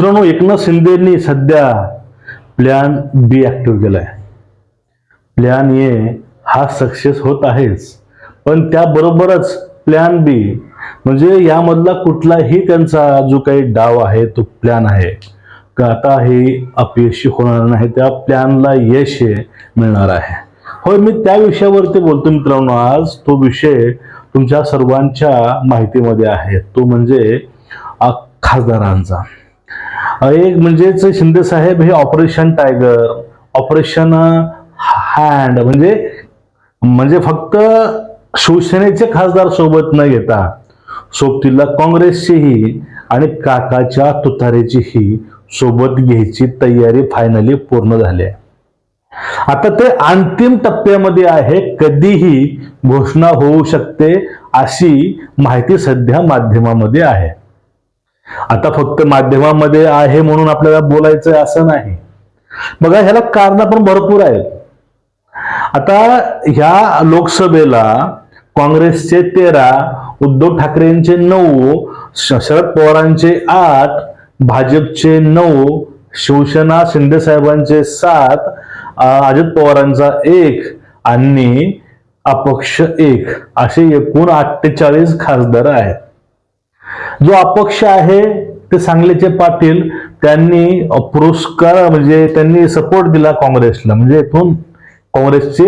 मित्रांनो, एकनाथ शिंदेनी सध्या प्लॅन बी ऍक्टिव्ह केलाय. प्लॅन ए हा सक्सेस होत आहेच, पण त्याबरोबरच प्लॅन बी म्हणजे यामधला कुठलाही त्यांचा जो काही डाव आहे तो प्लॅन आहे का आता हे अपयशी होणार नाही, त्या प्लॅनला यश मिळणार आहे. होय, मी त्या विषयावरती बोलतो मित्रांनो. आज तो विषय तुमच्या सर्वांच्या माहितीमध्ये आहे, तो म्हणजे खासदारांचा. एक म्हणजेच शिंदे साहेब हे ऑपरेशन टायगर, ऑपरेशन हँड म्हणजे फक्त शिवसेनेचे खासदार सोबत न घेता सोबतीला काँग्रेसचेही आणि काकाच्या तुतारीचीही सोबत घ्यायची तयारी फायनली पूर्ण झाली आहे. आता ते अंतिम टप्प्यामध्ये आहे, कधीही घोषणा होऊ शकते अशी माहिती सध्या माध्यमामध्ये आहे. आता फक्त माध्यमामध्ये आहे म्हणून आपल्याला बोलायचं असं नाही. बघा, ह्याला कारण पण भरपूर आहेत. आता ह्या लोकसभेला काँग्रेसचे 13, उद्धव ठाकरेंचे 9, शरद पवारांचे 8, भाजपचे 9, शिवसेना शिंदे साहेबांचे 7, अजित पवारांचा 1 आणि अपक्ष 1 असे एकूण 48 खासदार आहेत. जो अपक्ष आहे ते सांगलीचे पाटील, त्यांनी पुरस्कार म्हणजे त्यांनी सपोर्ट दिला काँग्रेसला, म्हणजे इथून काँग्रेसचे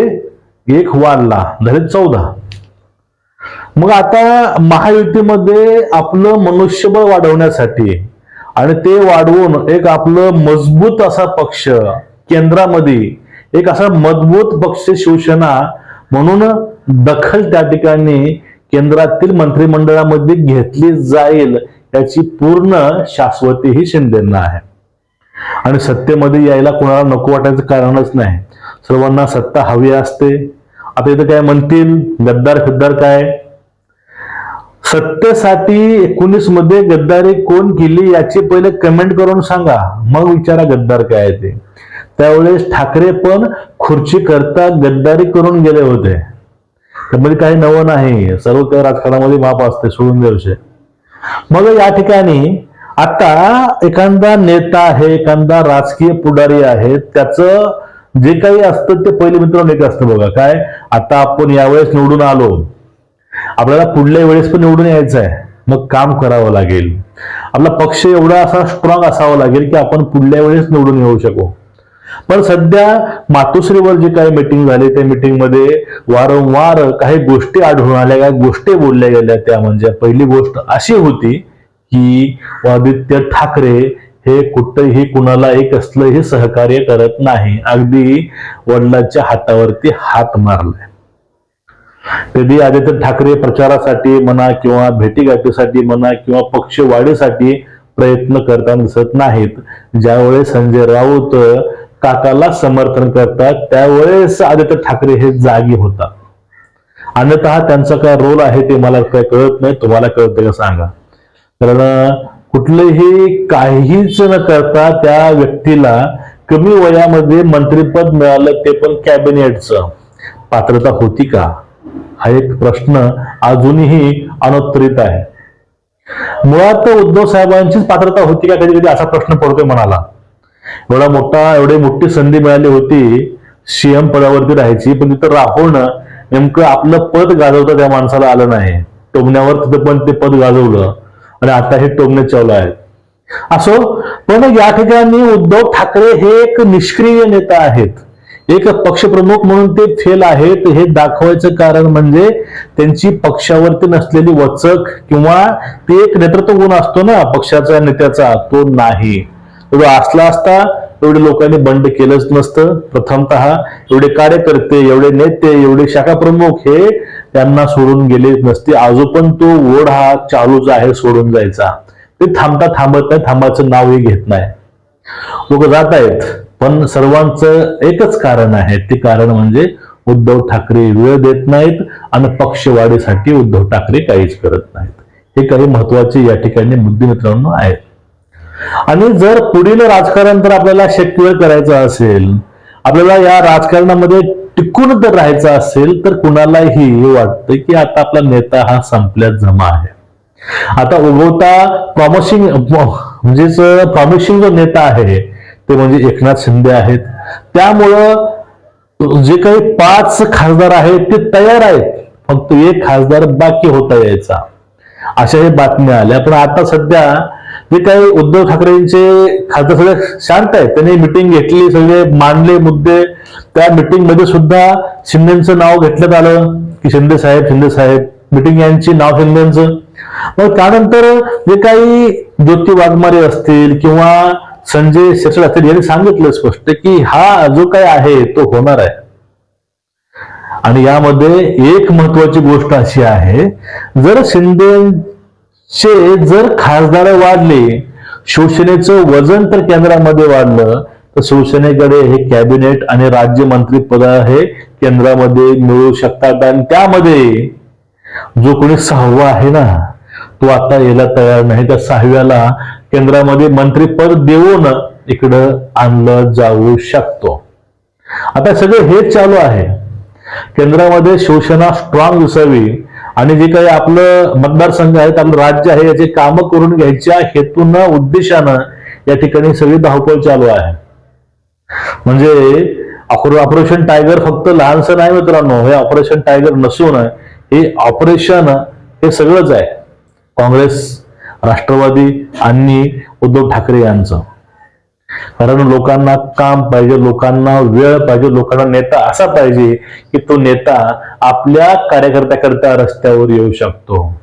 1 वाढला, झाले 14. मग आता महायुतीमध्ये आपलं मनुष्यबळ वाढवण्यासाठी आणि ते वाढवून एक आपलं मजबूत असा पक्ष केंद्रामध्ये, एक असा मजबूत पक्ष शिवसेना म्हणून दखल त्या ठिकाणी केंद्रातील मंत्रिमंडळामध्ये घेतली जाईल याची पूर्ण शाश्वतीही शिंदेंना आहे. आणि सत्तेमध्ये यायला कोणाला नको वाटायचं कारणच नाही. सर्वांना सत्ता हवी असते. आता इथं काय म्हणतील, गद्दार फिद्दार काय? सत्तेसाठी 19 मध्ये गद्दारी कोण केली याची पहिले कमेंट करून सांगा, मग विचारा गद्दार काय आहे ते. त्यावेळेस ठाकरे पण खुर्ची करता गद्दारी करून गेले होते. त्यामध्ये काही नवं नाही, सर्व काही राजकारणामध्ये माप असते, सोडून द्या विषय. मग या ठिकाणी आता एखादा नेता आहे, एखादा राजकीय पुढारी आहे, त्याचं जे काही असतं ते पहिले मित्रांनो एक असतं. बघा काय, आता आपण यावेळेस निवडून आलो, आपल्याला पुढल्या वेळेस पण निवडून यायचं आहे, मग काम करावं लागेल. आपला पक्ष एवढा असा स्ट्रॉंग असावा लागेल की आपण पुढल्या वेळेस निवडून येऊ शकू. पण सध्या मातोश्रीवर जी काही मीटिंग झाली त्या मीटिंग मध्ये वारंवार काही गोष्टी आढळून आल्या, काही गोष्टी बोलल्या गेल्या. त्या म्हणजे पहिली गोष्ट अशी होती की आदित्य ठाकरे हे कुठेही कुणाला एक असलंही सहकार्य करत नाही, अगदी वडिलांच्या हातावरती हात मारलाय. कधी आदित्य ठाकरे प्रचारासाठी म्हणा किंवा भेटीगाठीसाठी म्हणा किंवा पक्ष वाढीसाठी प्रयत्न करताना दिसत नाहीत. ज्यावेळेस संजय राऊत काकाला समर्थन करतात त्यावेळेस आदित्य ठाकरे हे जागी होतात. अन्यथा त्यांचा काय रोल आहे ते मला काय कळत नाही. तुम्हाला कळतं का सांगा? कारण कुठलेही काहीच न करता त्या व्यक्तीला कमी वयामध्ये मंत्रिपद मिळालं, ते पण कॅबिनेटचं. पात्रता होती का, हा एक प्रश्न अजूनही अनुत्तरित आहे. मुळात उद्धव साहेबांचीच पात्रता होती का, कधी कधी असा प्रश्न पडतोय मनाला. एवढी मोठी संधी मिळाली होती सीएम पदावरती राहायची, पण तिथं राहून नेमकं आपलं पद गाजवता त्या माणसाला आलं नाही. टोमण्यावर तिथं पण ते पद गाजवलं आणि आता हे टोमणे चालू आहेत. असो, पण या ठिकाणी उद्धव ठाकरे हे एक निष्क्रिय नेता आहेत, एक पक्षप्रमुख म्हणून ते फेल आहेत. हे दाखवायचं कारण म्हणजे त्यांची पक्षावरती नसलेली वचक किंवा ते एक नेतृत्व गुण असतो ना पक्षाचा नेत्याचा, तो नाही. तो असला असता एवढे लोकांनी बंड केलंच नसतं. प्रथमतः एवढे कार्यकर्ते, एवढे नेते, एवढे शाखा प्रमुख हे त्यांना सोडून गेले नसते. आजो पण तो ओढ हा चालूच आहे सोडून जायचा. ते थांबता थांबत नाही, थांबाचं नावही घेत नाही. लोक जात आहेत, पण सर्वांचं एकच कारण आहे, ते कारण म्हणजे उद्धव ठाकरे वेळ देत नाहीत आणि पक्षवाढीसाठी उद्धव ठाकरे काहीच करत नाहीत. हे काही महत्वाचे या ठिकाणी मुद्दे मित्रांनो आहेत. आणि जर पुढील राजकारण तर आपल्याला शक्य करायचं असेल, आपल्याला या राजकारणामध्ये टिकून जर राहायचं असेल, तर कुणालाही हे वाटतं की आता आपला नेता हा संपल्यात जमा आहे. आता उगवता प्रॉमिसिंग जो नेता आहे ते म्हणजे एकनाथ शिंदे आहेत. त्यामुळं जे काही 5 खासदार आहेत ते तयार आहेत, फक्त एक खासदार बाकी होता यायचा, अशा हे बातम्या आल्या. पण आता सध्या जे काही उद्धव ठाकरेंचे खासदार सगळे शांत आहेत. त्यांनी मिटिंग घेतली, सगळे मांडले मुद्दे. त्या मिटिंग मध्ये सुद्धा शिंदेचं नाव घेतलं आलं की शिंदे साहेब मिटिंग यांची, नाव शिंदेचं. मग त्यानंतर जे काही ज्योती वाघमारे असतील किंवा संजय शिरसाट असतील यांनी सांगितलं स्पष्ट की हा जो काही आहे तो होणार आहे. आणि यामध्ये एक महत्वाची गोष्ट अशी आहे, जर शिंदेचे जर खासदार वाढले, शिवसेनेचं वजन तर केंद्रामध्ये वाढलं, तर शिवसेनेकडे हे कॅबिनेट आणि राज्यमंत्रीपद हे केंद्रामध्ये मिळू शकतात. आणि त्यामध्ये जो कोणी 6वा आहे ना, तो आता यायला तयार नाही. त्या 6व्याला केंद्रामध्ये मंत्रीपद देऊन इकडं आणलं जाऊ शकतो. आता सगळं हेच चालू आहे. केंद्रामध्ये शिवसेना स्ट्रॉंग दिसावी आणि जे काही आपलं मतदारसंघ आहेत, आपलं राज्य आहे, याचे कामं करून घ्यायच्या हेतूनं, उद्देशानं या ठिकाणी सगळी धावपळ चालू आहे. म्हणजे ऑपरेशन टायगर फक्त लहानसं नाही मित्रांनो, हे ऑपरेशन टायगर नसून हे ऑपरेशन हे सगळंच आहे काँग्रेस, राष्ट्रवादी आणि उद्धव ठाकरे यांचं. कारण लोकांना काम पाहिजे, लोकांना वेळ पाहिजे, लोकांना नेता असा पाहिजे की तो नेता आपल्या कार्यकर्त्याकरता रस्त्यावर येऊ शकतो.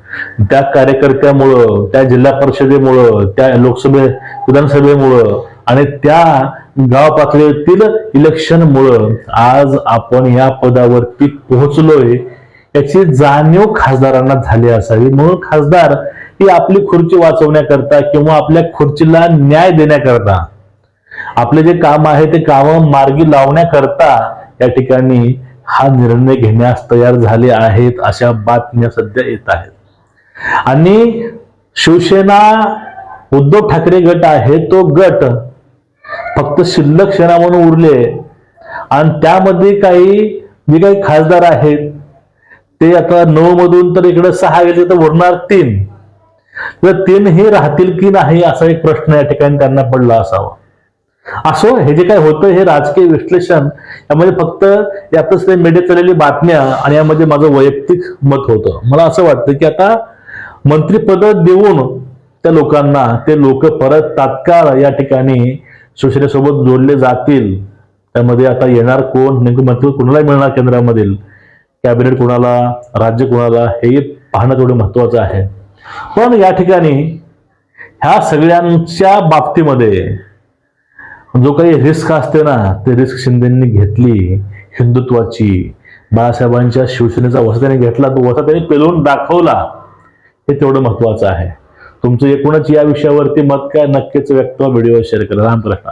त्या कार्यकर्त्यामुळं, त्या जिल्हा परिषदेमुळं, त्या विधानसभेमुळं आणि त्या गाव पातळीतील इलेक्शनमुळं आज आपण या पदावरती पोहोचलोय, याची जाणीव खासदारांना झाली असावी. म्हणून खासदार ही आपली खुर्ची वाचवण्याकरता किंवा आपल्या खुर्चीला न्याय देण्याकरता, आपले जे काम आहे ते काम मार्गी लावण्याकरता या ठिकाणी हा निर्णय घेण्यास तयार झाले आहेत, अशा बातम्या सध्या येत आहेत. आणि शिवसेना उद्धव ठाकरे गट आहे, तो गट फक्त शिल्लक सेना म्हणून उरले. आणि त्यामध्ये जे काही खासदार आहेत ते आता 9 मधून तर इकडे 6 गेले, तर उरणार 3. तर 3 हे राहतील की नाही असा एक प्रश्न या ठिकाणी त्यांना पडला असावा. असो, हे जे काय होतं हे राजकीय विश्लेषण, यामध्ये फक्त यातच ते मीडियात चाललेली बातम्या आणि यामध्ये माझं वैयक्तिक मत होतं. मला असं वाटतं की आता मंत्रिपद देऊन त्या लोकांना, ते लोक परत तात्काळ या ठिकाणी शिवसेनेसोबत जोडले जातील. त्यामध्ये आता येणार कोण, नेमकं मंत्री कोणाला मिळणार, केंद्रामधील कॅबिनेट कोणाला, राज्य कोणाला, हे पाहणं थोडं महत्वाचं आहे. पण या ठिकाणी ह्या सगळ्यांच्या बाबतीमध्ये जो काही रिस्क असते ना, ते रिस्क शिंदेंनी घेतली. हिंदुत्वाची, बाळासाहेबांच्या शिवसेनेचा वसा त्याने घेतला, तो वसा त्याने पेलवून दाखवला. हे तेवढं महत्वाचं आहे. तुमचं एकूणच या विषयावरती मत काय, नक्कीच व्यक्त व्हिडिओ शेअर करा. रामकृष्ण.